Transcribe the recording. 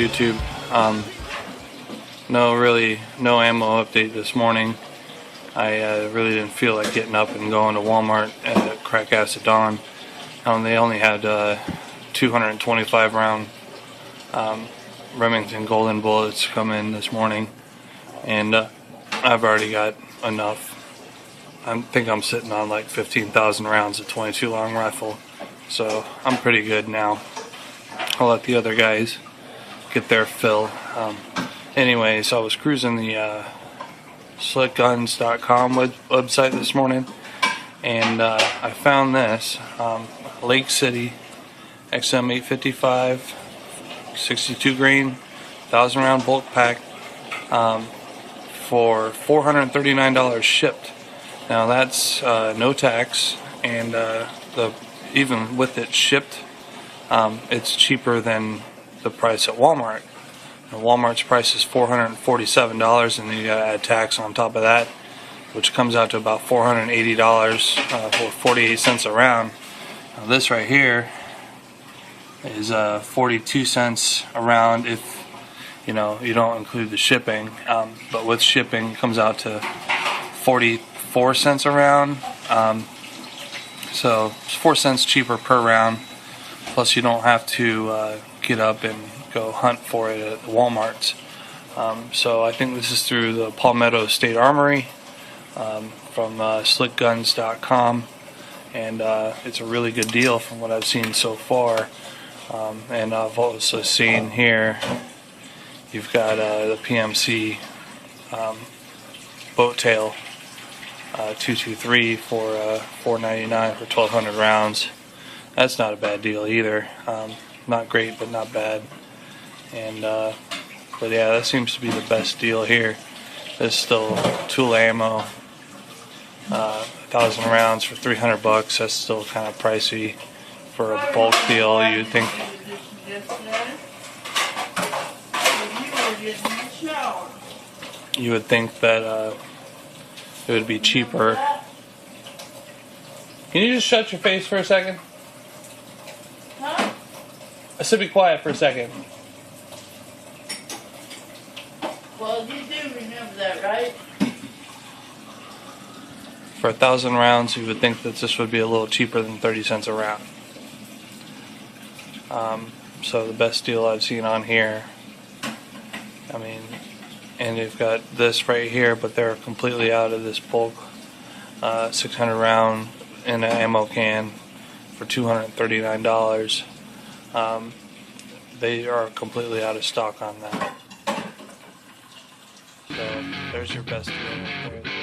YouTube. No ammo update this morning. I really didn't feel like getting up and going to Walmart at crack ass of dawn. They only had 225 round Remington golden bullets come in this morning, and I've already got enough. I think I'm sitting on like 15,000 rounds of 22 long rifle, so I'm pretty good now. I'll let the other guys get their fill. Anyways, I was cruising the slickguns.com website this morning, and I found this Lake City XM855 62 grain 1,000 round bulk pack for $439 shipped. Now that's no tax, and even with it shipped, it's cheaper than the price at Walmart. Now, Walmart's price is $447, and then you gotta add tax on top of that, which comes out to about $480 for 48 cents a round. Now, this right here is 42 cents a round if you don't include the shipping, but with shipping it comes out to 44 cents a round, so it's 4 cents cheaper per round, plus you don't have to get up and go hunt for it at the Walmarts. So I think this is through the Palmetto State Armory from slickguns.com, and it's a really good deal from what I've seen so far. And I've also seen here you've got the PMC boat tail 223 for $4.99 for 1,200 rounds. That's not a bad deal either. Not great, but not bad. And but yeah, that seems to be the best deal here. There's still tool ammo, 1,000 rounds for $300. That's still kind of pricey for a bulk deal. You'd think. You would think that it would be cheaper. Can you just shut your face for a second? Huh? I said be quiet for a second. Well, you do remember that, right? For 1,000 rounds, you would think that this would be a little cheaper than 30 cents a round. So the best deal I've seen on here. I mean, and you've got this right here, but they're completely out of this bulk 600 round in an ammo can for $239. They are completely out of stock on that. So there's your best deal right there.